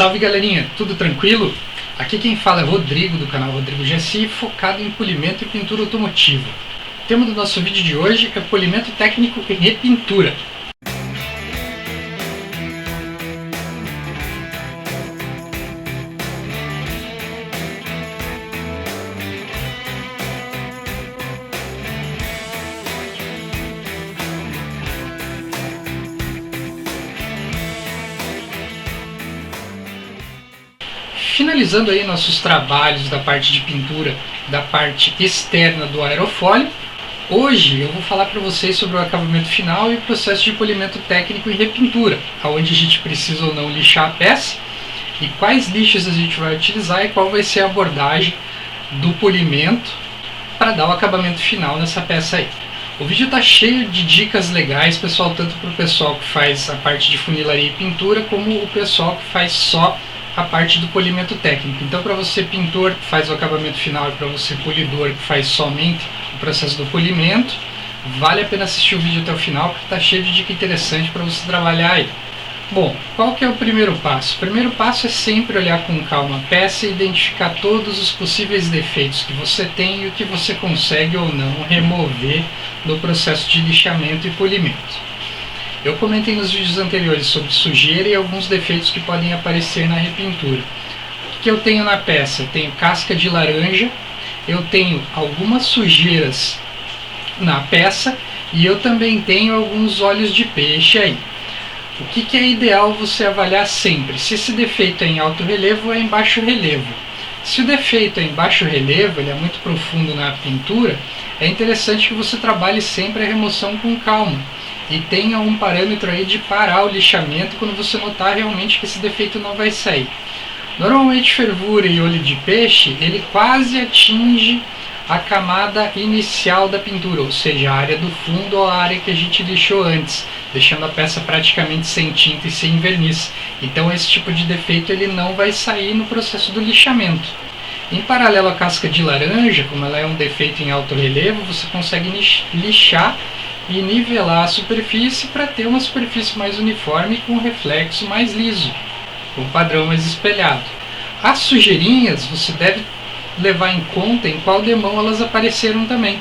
Salve galerinha, tudo tranquilo? Aqui quem fala é Rodrigo, do canal Rodrigo GSI, focado em polimento e pintura automotiva. O tema do nosso vídeo de hoje é polimento técnico e repintura. Finalizando aí nossos trabalhos da parte de pintura, da parte externa do aerofólio, hoje eu vou falar para vocês sobre o acabamento final e o processo de polimento técnico e repintura, onde a gente precisa ou não lixar a peça e quais lixos a gente vai utilizar e qual vai ser a abordagem do polimento para dar o acabamento final nessa peça aí. O vídeo está cheio de dicas legais, pessoal, tanto para o pessoal que faz a parte de funilaria e pintura, como o pessoal que faz só a parte do polimento técnico. Então, para você pintor que faz o acabamento final e para você polidor que faz somente o processo do polimento, vale a pena assistir o vídeo até o final, porque está cheio de dica interessante para você trabalhar aí. Bom, qual que é o primeiro passo? O primeiro passo é sempre olhar com calma a peça e identificar todos os possíveis defeitos que você tem e o que você consegue ou não remover no processo de lixamento e polimento. Eu comentei nos vídeos anteriores sobre sujeira e alguns defeitos que podem aparecer na repintura. O que eu tenho na peça? Eu tenho casca de laranja, eu tenho algumas sujeiras na peça e eu também tenho alguns olhos de peixe aí. O que é ideal você avaliar sempre? Se esse defeito é em alto relevo ou é em baixo relevo. Se o defeito é em baixo relevo, ele é muito profundo na pintura, é interessante que você trabalhe sempre a remoção com calma e tenha um parâmetro aí de parar o lixamento quando você notar realmente que esse defeito não vai sair. Normalmente fervura e olho de peixe, ele quase atinge a camada inicial da pintura, ou seja, a área do fundo ou a área que a gente lixou antes, deixando a peça praticamente sem tinta e sem verniz. Então esse tipo de defeito ele não vai sair no processo do lixamento. Em paralelo à casca de laranja, como ela é um defeito em alto relevo, você consegue lixar e nivelar a superfície para ter uma superfície mais uniforme com um reflexo mais liso, com um padrão mais espelhado. As sujeirinhas você deve levar em conta em qual demão elas apareceram também.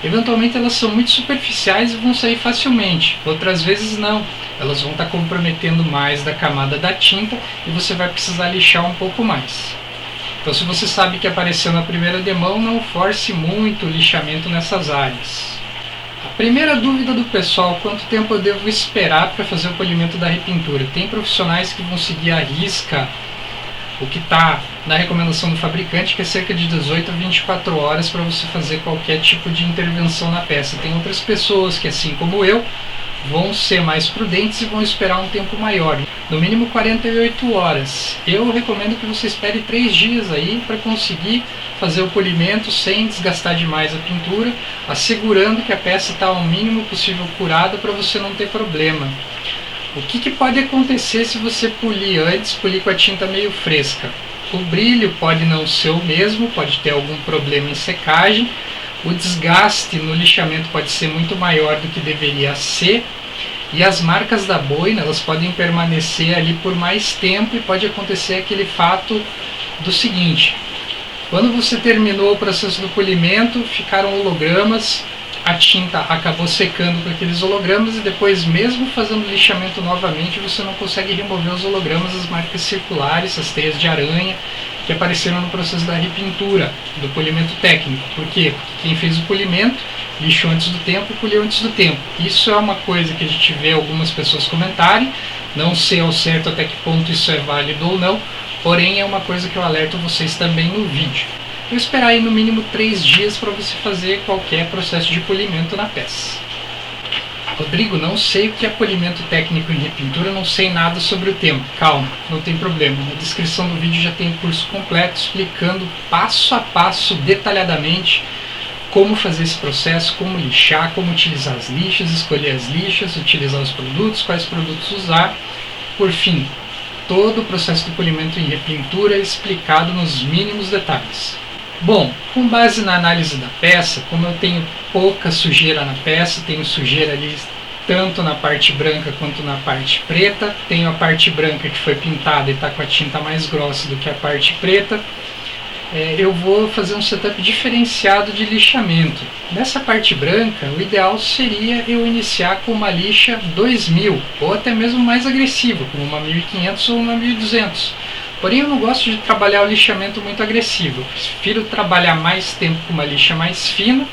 Eventualmente elas são muito superficiais e vão sair facilmente, outras vezes não, elas vão estar comprometendo mais da camada da tinta e você vai precisar lixar um pouco mais. Então, se você sabe que apareceu na primeira demão, não force muito o lixamento nessas áreas. A primeira dúvida do pessoal: quanto tempo eu devo esperar para fazer o polimento da repintura? Tem profissionais que vão seguir à risca o que está na recomendação do fabricante, que é cerca de 18 a 24 horas para você fazer qualquer tipo de intervenção na peça. Tem outras pessoas que, assim como eu, vão ser mais prudentes e vão esperar um tempo maior, no mínimo 48 horas. Eu recomendo que você espere 3 dias aí para conseguir fazer o polimento sem desgastar demais a pintura, assegurando que a peça está ao mínimo possível curada para você não ter problema. O que pode acontecer se você polir antes, polir com a tinta meio fresca? O brilho pode não ser o mesmo, pode ter algum problema em secagem, o desgaste no lixamento pode ser muito maior do que deveria ser, e as marcas da boina elas podem permanecer ali por mais tempo e pode acontecer aquele fato do seguinte: quando você terminou o processo do polimento, ficaram hologramas, a tinta acabou secando com aqueles hologramas e depois, mesmo fazendo lixamento novamente, você não consegue remover os hologramas, as marcas circulares, as teias de aranha que apareceram no processo da repintura, do polimento técnico. Por quê? Porque quem fez o polimento lixou antes do tempo e poliu antes do tempo. Isso é uma coisa que a gente vê algumas pessoas comentarem, não sei ao certo até que ponto isso é válido ou não, porém é uma coisa que eu alerto vocês também no vídeo. Vou esperar aí no mínimo 3 dias para você fazer qualquer processo de polimento na peça. Rodrigo, não sei o que é polimento técnico em repintura, não sei nada sobre o tema. Calma, não tem problema. Na descrição do vídeo já tem um curso completo explicando passo a passo, detalhadamente, como fazer esse processo, como lixar, como utilizar as lixas, escolher as lixas, utilizar os produtos, quais produtos usar. Por fim, todo o processo do polimento em repintura é explicado nos mínimos detalhes. Bom, com base na análise da peça, como eu tenho pouca sujeira na peça, tenho sujeira ali tanto na parte branca quanto na parte preta. Tenho a parte branca que foi pintada e está com a tinta mais grossa do que a parte preta. Eu vou fazer um setup diferenciado de lixamento. Nessa parte branca, o ideal seria eu iniciar com uma lixa 2000 ou até mesmo mais agressiva, como uma 1500 ou uma 1200. Porém, eu não gosto de trabalhar o lixamento muito agressivo. Eu prefiro trabalhar mais tempo com uma lixa mais fina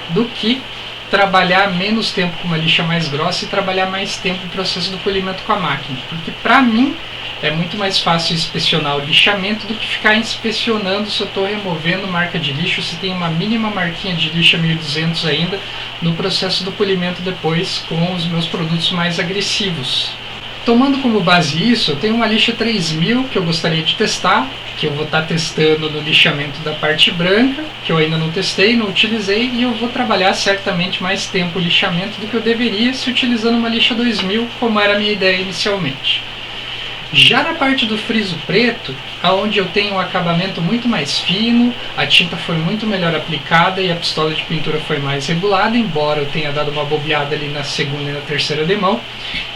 do que trabalhar menos tempo com uma lixa mais grossa e trabalhar mais tempo no processo do polimento com a máquina. Porque para mim é muito mais fácil inspecionar o lixamento do que ficar inspecionando se eu estou removendo marca de lixo, se tem uma mínima marquinha de lixa 1200 ainda no processo do polimento depois com os meus produtos mais agressivos. Tomando como base isso, eu tenho uma lixa 3000 que eu gostaria de testar, que eu vou estar testando no lixamento da parte branca, que eu ainda não testei, não utilizei, e eu vou trabalhar certamente mais tempo o lixamento do que eu deveria se utilizando uma lixa 2000, como era a minha ideia inicialmente. Já na parte do friso preto, onde eu tenho um acabamento muito mais fino, a tinta foi muito melhor aplicada e a pistola de pintura foi mais regulada, embora eu tenha dado uma bobeada ali na segunda e na terceira demão,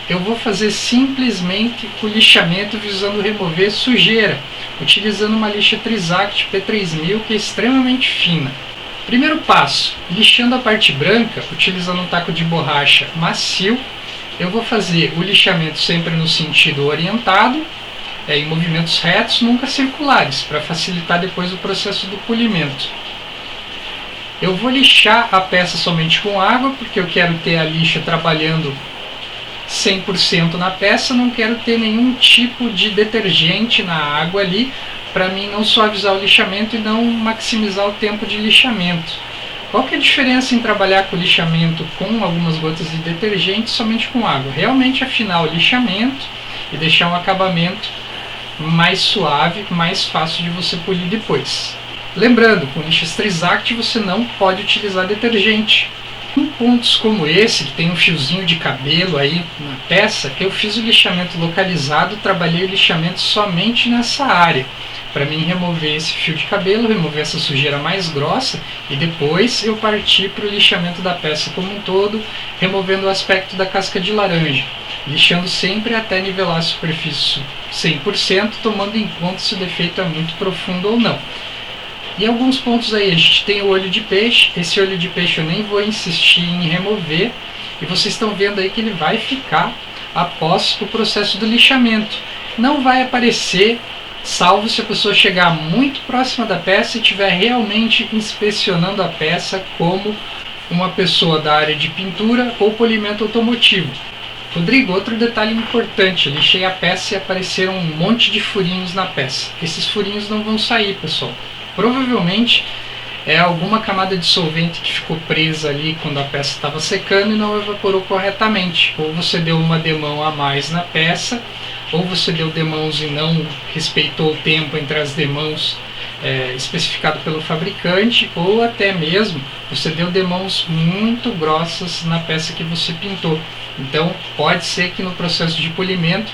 eu vou fazer simplesmente o lixamento visando remover sujeira, utilizando uma lixa Trizact P3000 que é extremamente fina. Primeiro passo, lixando a parte branca, utilizando um taco de borracha macio, eu vou fazer o lixamento sempre no sentido orientado, em movimentos retos, nunca circulares, para facilitar depois o processo do polimento. Eu vou lixar a peça somente com água, porque eu quero ter a lixa trabalhando 100% na peça, não quero ter nenhum tipo de detergente na água ali, para mim não suavizar o lixamento e não maximizar o tempo de lixamento. Qual que é a diferença em trabalhar com lixamento com algumas gotas de detergente somente com água? Realmente afinar o lixamento e deixar um acabamento mais suave, mais fácil de você polir depois. Lembrando, com lixas Trizact você não pode utilizar detergente. Em pontos como esse, que tem um fiozinho de cabelo aí na peça, eu fiz o lixamento localizado, trabalhei o lixamento somente nessa área, para mim remover esse fio de cabelo, remover essa sujeira mais grossa e depois eu parti para o lixamento da peça como um todo, removendo o aspecto da casca de laranja, lixando sempre até nivelar a superfície 100%, tomando em conta se o defeito é muito profundo ou não. E alguns pontos aí, a gente tem o olho de peixe, esse olho de peixe eu nem vou insistir em remover, e vocês estão vendo aí que ele vai ficar após o processo do lixamento. Não vai aparecer, salvo se a pessoa chegar muito próxima da peça e estiver realmente inspecionando a peça como uma pessoa da área de pintura ou polimento automotivo. Rodrigo, outro detalhe importante, eu lixei a peça e apareceram um monte de furinhos na peça. Esses furinhos não vão sair, pessoal. Provavelmente é alguma camada de solvente que ficou presa ali quando a peça estava secando e não evaporou corretamente. Ou você deu uma demão a mais na peça, ou você deu demãos e não respeitou o tempo entre as demãos especificado pelo fabricante, ou até mesmo você deu demãos muito grossas na peça que você pintou. Então pode ser que no processo de polimento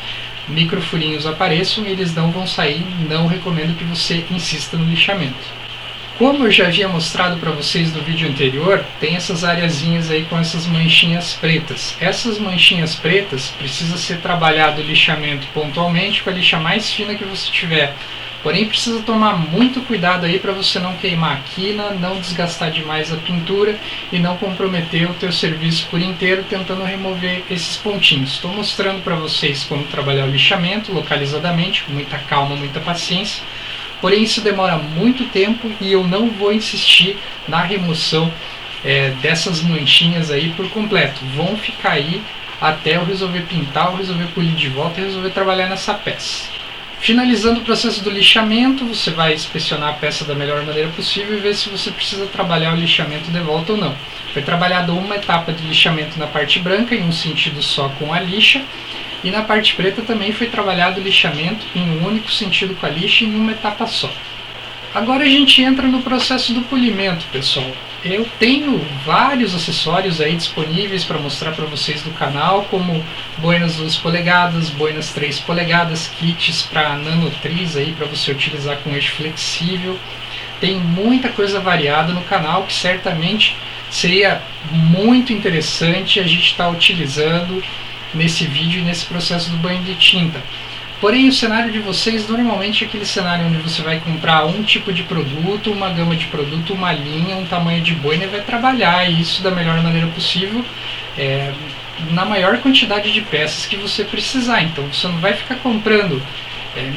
microfurinhos apareçam e eles não vão sair, não recomendo que você insista no lixamento. Como eu já havia mostrado para vocês no vídeo anterior, tem essas areazinhas aí com essas manchinhas pretas. Essas manchinhas pretas precisa ser trabalhado o lixamento pontualmente com a lixa mais fina que você tiver. Porém precisa tomar muito cuidado aí para você não queimar a quina, não desgastar demais a pintura e não comprometer o teu serviço por inteiro tentando remover esses pontinhos. Estou mostrando para vocês como trabalhar o lixamento localizadamente, com muita calma, muita paciência. Porém isso demora muito tempo e eu não vou insistir na remoção dessas manchinhas aí por completo. Vão ficar aí até eu resolver pintar, ou resolver polir de volta e resolver trabalhar nessa peça. Finalizando o processo do lixamento, você vai inspecionar a peça da melhor maneira possível e ver se você precisa trabalhar o lixamento de volta ou não. Foi trabalhada uma etapa de lixamento na parte branca, em um sentido só com a lixa, e na parte preta também foi trabalhado o lixamento em um único sentido com a lixa em uma etapa só. Agora a gente entra no processo do polimento, pessoal. Eu tenho vários acessórios aí disponíveis para mostrar para vocês do canal, como boinas 2 polegadas, boinas 3 polegadas, kits para nanotriz aí para você utilizar com eixo flexível. Tem muita coisa variada no canal que certamente seria muito interessante a gente estar utilizando nesse vídeo e nesse processo do banho de tinta. Porém, o cenário de vocês normalmente é aquele cenário onde você vai comprar um tipo de produto, uma gama de produto, uma linha, um tamanho de boina e vai trabalhar isso da melhor maneira possível, na maior quantidade de peças que você precisar. Então você não vai ficar comprando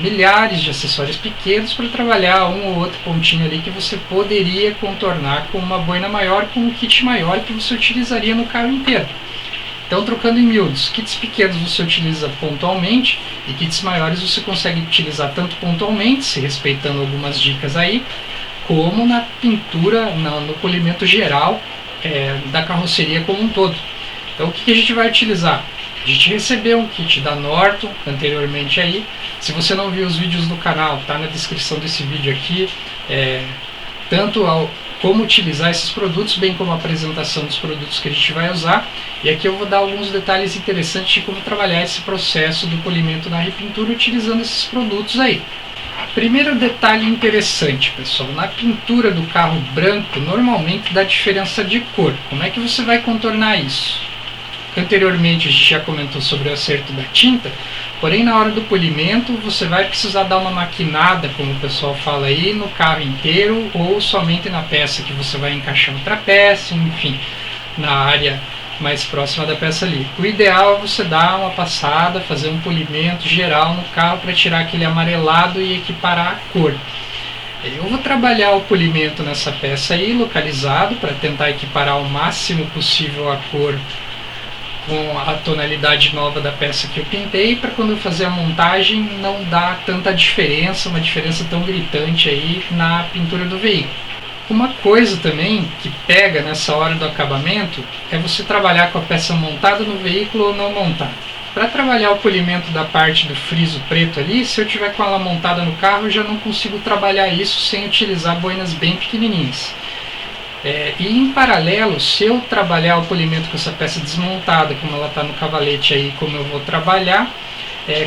milhares de acessórios pequenos para trabalhar um ou outro pontinho ali que você poderia contornar com uma boina maior, com um kit maior que você utilizaria no carro inteiro. Então, trocando em miúdos, kits pequenos você utiliza pontualmente e kits maiores você consegue utilizar tanto pontualmente, se respeitando algumas dicas aí, como na pintura, no polimento geral da carroceria como um todo. Então, o que a gente vai utilizar? A gente recebeu um kit da Norton anteriormente aí. Se você não viu os vídeos do canal, tá na descrição desse vídeo aqui, tanto como utilizar esses produtos, bem como a apresentação dos produtos que a gente vai usar. E aqui eu vou dar alguns detalhes interessantes de como trabalhar esse processo do polimento na repintura utilizando esses produtos aí. Primeiro detalhe interessante, pessoal, na pintura do carro branco normalmente dá diferença de cor. Como é que você vai contornar isso? Anteriormente a gente já comentou sobre o acerto da tinta, porém na hora do polimento você vai precisar dar uma maquinada, como o pessoal fala aí, no carro inteiro ou somente na peça que você vai encaixar outra peça, enfim, na área mais próxima da peça ali. O ideal é você dar uma passada, fazer um polimento geral no carro para tirar aquele amarelado e equiparar a cor. Eu vou trabalhar o polimento nessa peça aí, localizado, para tentar equiparar o máximo possível a cor com a tonalidade nova da peça que eu pintei, para quando eu fazer a montagem não dar tanta diferença, uma diferença tão gritante aí na pintura do veículo. Uma coisa também que pega nessa hora do acabamento é você trabalhar com a peça montada no veículo ou não montada. Para trabalhar o polimento da parte do friso preto ali, se eu tiver com ela montada no carro, eu já não consigo trabalhar isso sem utilizar boinas bem pequenininhas. E em paralelo, se eu trabalhar o polimento com essa peça desmontada, como ela está no cavalete aí, como eu vou trabalhar,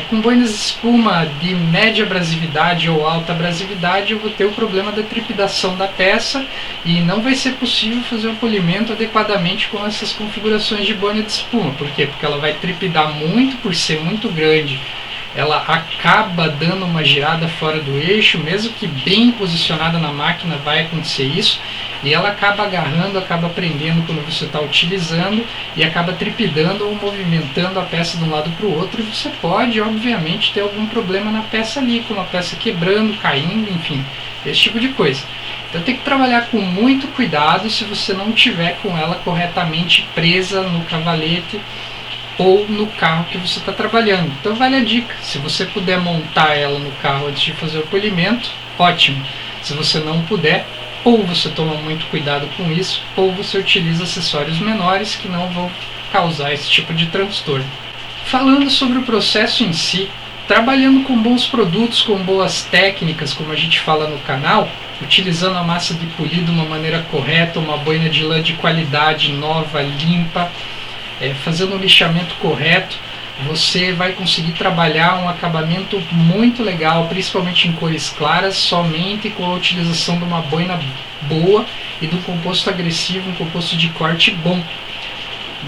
com boinas de espuma de média abrasividade ou alta abrasividade, eu vou ter o problema da trepidação da peça e não vai ser possível fazer o polimento adequadamente com essas configurações de boina de espuma. Por quê? Porque ela vai trepidar muito, por ser muito grande. Ela acaba dando uma girada fora do eixo, mesmo que bem posicionada na máquina vai acontecer isso, e ela acaba agarrando, acaba prendendo quando você está utilizando e acaba trepidando ou movimentando a peça de um lado para o outro, e você pode, obviamente, ter algum problema na peça ali, como a peça quebrando, caindo, enfim, esse tipo de coisa. Então tem que trabalhar com muito cuidado se você não tiver com ela corretamente presa no cavalete ou no carro que você está trabalhando. Então vale a dica, se você puder montar ela no carro antes de fazer o polimento, ótimo. Se você não puder, ou você toma muito cuidado com isso, ou você utiliza acessórios menores que não vão causar esse tipo de transtorno. Falando sobre o processo em si, trabalhando com bons produtos, com boas técnicas, como a gente fala no canal, utilizando a massa de polir de uma maneira correta, uma boina de lã de qualidade, nova, limpa, fazendo um lixamento correto, você vai conseguir trabalhar um acabamento muito legal, principalmente em cores claras, somente com a utilização de uma boina boa e do composto agressivo, um composto de corte bom.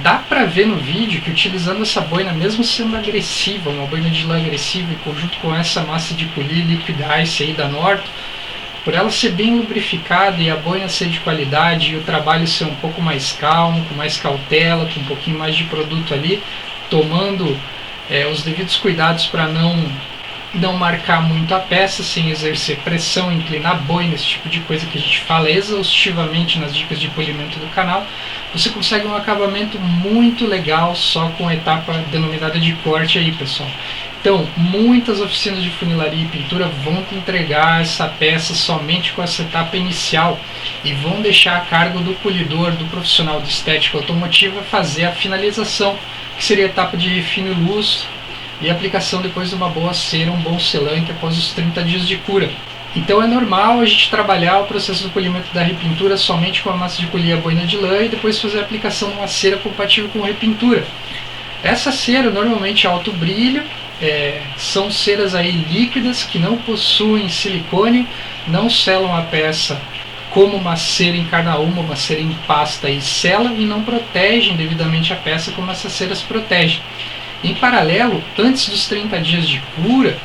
Dá para ver no vídeo que utilizando essa boina, mesmo sendo agressiva, uma boina de lã agressiva, em conjunto com essa massa de polir Liquid Ice aí da Norton, por ela ser bem lubrificada e a boina ser de qualidade e o trabalho ser um pouco mais calmo, com mais cautela, com um pouquinho mais de produto ali, tomando os devidos cuidados para não marcar muito a peça, sem exercer pressão, inclinar a boina, esse tipo de coisa que a gente fala exaustivamente nas dicas de polimento do canal, você consegue um acabamento muito legal só com a etapa denominada de corte aí, pessoal. Então, muitas oficinas de funilaria e pintura vão te entregar essa peça somente com essa etapa inicial e vão deixar a cargo do polidor, do profissional de estética automotiva, fazer a finalização, que seria a etapa de refino e luz e aplicação depois de uma boa cera, um bom selante após os 30 dias de cura. Então é normal a gente trabalhar o processo do polimento da repintura somente com a massa de polir e a boina de lã e depois fazer a aplicação de uma cera compatível com repintura. Essa cera normalmente é alto brilho, são ceras aí líquidas que não possuem silicone, não selam a peça como uma cera em carnaúma, uma cera em pasta e sela, e não protegem devidamente a peça como essas ceras protegem. Em paralelo, antes dos 30 dias de cura,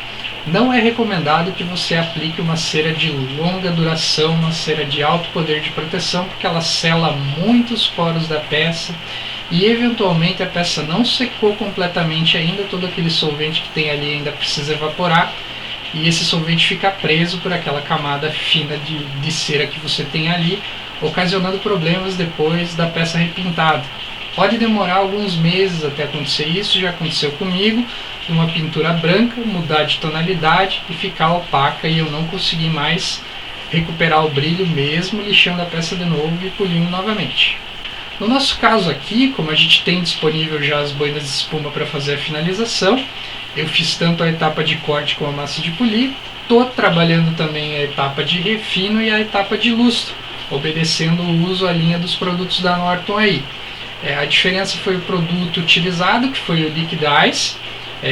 não é recomendado que você aplique uma cera de longa duração, uma cera de alto poder de proteção, porque ela sela muitos poros da peça e eventualmente a peça não secou completamente ainda, todo aquele solvente que tem ali ainda precisa evaporar e esse solvente fica preso por aquela camada fina de cera que você tem ali, ocasionando problemas depois da peça repintada. Pode demorar alguns meses até acontecer isso, já aconteceu comigo, uma pintura branca, mudar de tonalidade e ficar opaca e eu não consegui mais recuperar o brilho mesmo lixando a peça de novo e polindo novamente. No nosso caso aqui, como a gente tem disponível já as boinas de espuma para fazer a finalização, eu fiz tanto a etapa de corte como a massa de polir, estou trabalhando também a etapa de refino e a etapa de lustro, obedecendo o uso à linha dos produtos da Norton aí. A diferença foi o produto utilizado, que foi o Liquid Ice,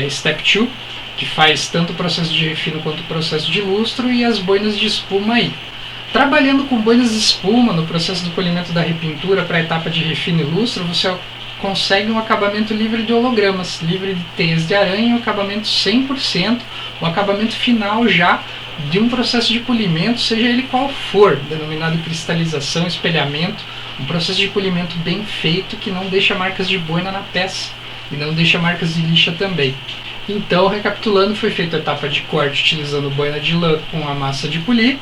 Step 2, que faz tanto o processo de refino quanto o processo de lustro, e as boinas de espuma aí. Trabalhando com boinas de espuma no processo do polimento da repintura para a etapa de refino e lustro, você consegue um acabamento livre de hologramas, livre de teias de aranha, um acabamento 100%, um acabamento final já de um processo de polimento, seja ele qual for, denominado cristalização, espelhamento, um processo de polimento bem feito que não deixa marcas de boina na peça e não deixa marcas de lixa também. Então, recapitulando, foi feita a etapa de corte utilizando boina de lã com a massa de polir,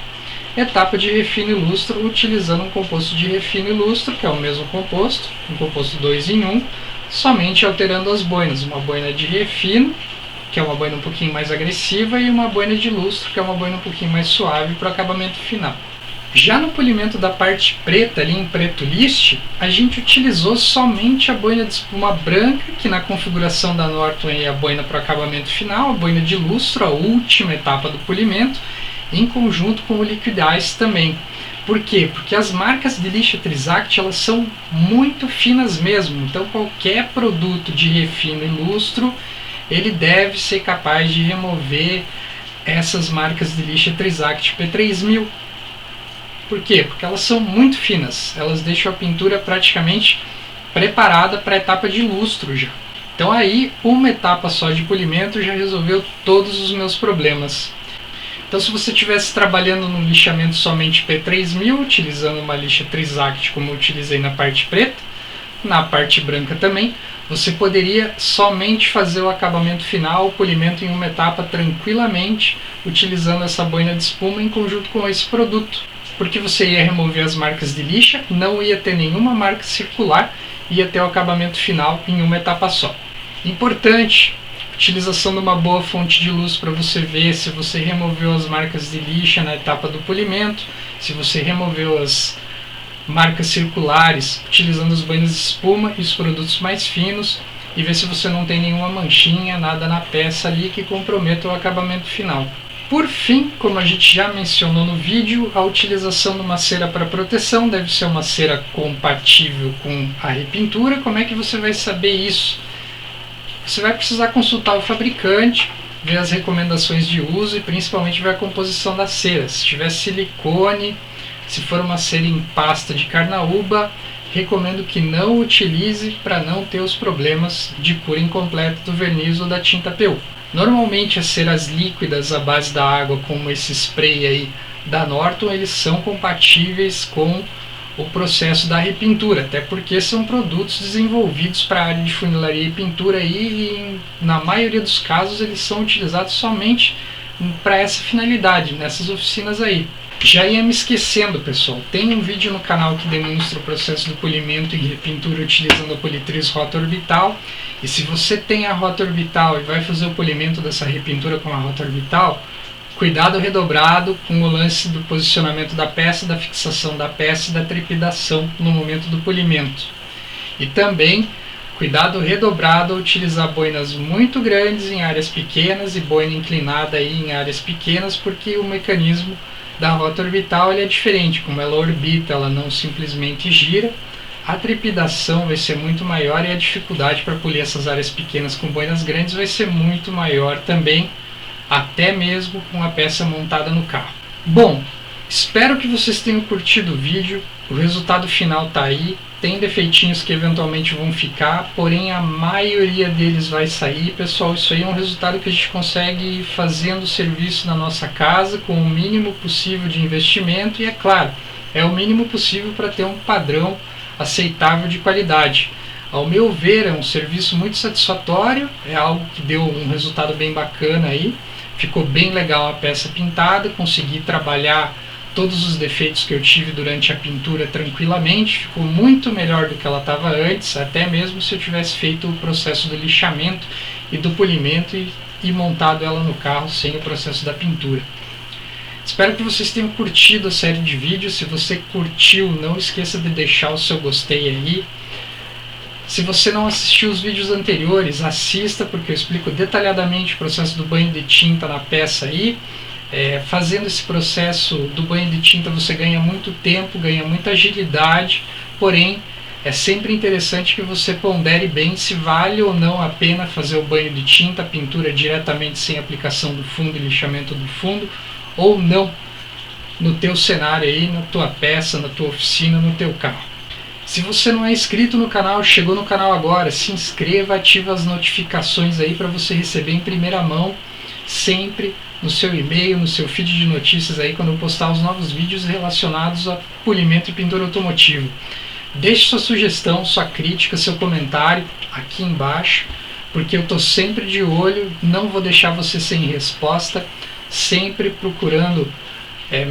etapa de refino e lustro utilizando um composto de refino e lustro, que é o mesmo composto, um composto 2 em 1, somente alterando as boinas, uma boina de refino, que é uma boina um pouquinho mais agressiva, e uma boina de lustro, que é uma boina um pouquinho mais suave para o acabamento final. Já no polimento da parte preta, ali em preto list, a gente utilizou somente a boina de espuma branca, que na configuração da Norton é a boina para o acabamento final, a boina de lustro, a última etapa do polimento, em conjunto com o Liquid Ice também. Por quê? Porque as marcas de lixa Trisact elas são muito finas mesmo, então qualquer produto de refino e lustro, ele deve ser capaz de remover essas marcas de lixa Trisact P3000. Por quê? Porque elas são muito finas, elas deixam a pintura praticamente preparada para a etapa de lustro já. Então aí, uma etapa só de polimento já resolveu todos os meus problemas. Então se você estivesse trabalhando no lixamento somente P3000, utilizando uma lixa Trisact como eu utilizei na parte preta, na parte branca também, você poderia somente fazer o acabamento final, o polimento em uma etapa tranquilamente, utilizando essa boina de espuma em conjunto com esse produto. Porque você ia remover as marcas de lixa, não ia ter nenhuma marca circular, ia ter o acabamento final em uma etapa só. Importante, utilização de uma boa fonte de luz para você ver se você removeu as marcas de lixa na etapa do polimento, se você removeu as marcas circulares utilizando as boinas de espuma e os produtos mais finos, e ver se você não tem nenhuma manchinha, nada na peça ali que comprometa o acabamento final. Por fim, como a gente já mencionou no vídeo, a utilização de uma cera para proteção deve ser uma cera compatível com a repintura. Como é que você vai saber isso? Você vai precisar consultar o fabricante, ver as recomendações de uso e principalmente ver a composição da cera. Se tiver silicone, se for uma cera em pasta de carnaúba, recomendo que não utilize para não ter os problemas de cura incompleta do verniz ou da tinta PU. Normalmente as ceras líquidas à base da água, como esse spray aí da Norton, eles são compatíveis com o processo da repintura, até porque são produtos desenvolvidos para a área de funilaria e pintura aí, e na maioria dos casos eles são utilizados somente para essa finalidade, nessas oficinas aí. Já ia me esquecendo, pessoal, tem um vídeo no canal que demonstra o processo do polimento e repintura utilizando a Politriz Rota Orbital, e se você tem a rota orbital e vai fazer o polimento dessa repintura com a rota orbital, cuidado redobrado com o lance do posicionamento da peça, da fixação da peça e da trepidação no momento do polimento. E também Cuidado redobrado ao utilizar boinas muito grandes em áreas pequenas e boina inclinada aí em áreas pequenas, porque o mecanismo da rota orbital ele é diferente. Como ela orbita, ela não simplesmente gira, a trepidação vai ser muito maior e a dificuldade para polir essas áreas pequenas com boinas grandes vai ser muito maior também, até mesmo com a peça montada no carro. Bom, espero que vocês tenham curtido o vídeo. O resultado final está aí. Tem defeitinhos que eventualmente vão ficar, porém a maioria deles vai sair. Pessoal, isso aí é um resultado que a gente consegue fazendo o serviço na nossa casa com o mínimo possível de investimento, e é claro, é o mínimo possível para ter um padrão aceitável de qualidade. Ao meu ver, é um serviço muito satisfatório, é algo que deu um resultado bem bacana aí. Ficou bem legal a peça pintada, consegui trabalhar todos os defeitos que eu tive durante a pintura tranquilamente, ficou muito melhor do que ela estava antes, até mesmo se eu tivesse feito o processo do lixamento e do polimento e montado ela no carro sem o processo da pintura. Espero que vocês tenham curtido a série de vídeos. Se você curtiu, não esqueça de deixar o seu gostei aí. Se você não assistiu os vídeos anteriores, assista, porque eu explico detalhadamente o processo do banho de tinta na peça aí. Fazendo esse processo do banho de tinta você ganha muito tempo, ganha muita agilidade, porém é sempre interessante que você pondere bem se vale ou não a pena fazer o banho de tinta, a pintura diretamente sem aplicação do fundo e lixamento do fundo, ou não no teu cenário aí, na tua peça, na tua oficina, no teu carro. Se você não é inscrito no canal, chegou no canal agora, se inscreva, ativa as notificações aí para você receber em primeira mão, sempre no seu e-mail, no seu feed de notícias aí, quando eu postar os novos vídeos relacionados a polimento e pintura automotiva. Deixe sua sugestão, sua crítica, seu comentário aqui embaixo, porque eu estou sempre de olho, não vou deixar você sem resposta, sempre procurando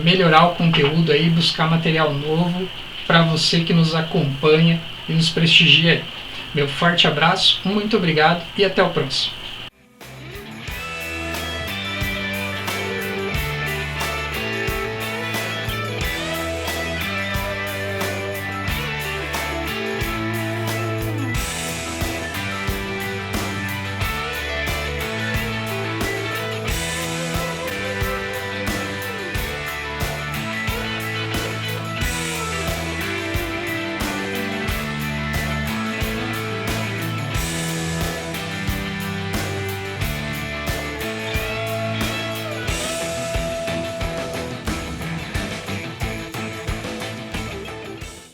melhorar o conteúdo aí, buscar material novo para você que nos acompanha e nos prestigia aí. Meu forte abraço, muito obrigado e até o próximo.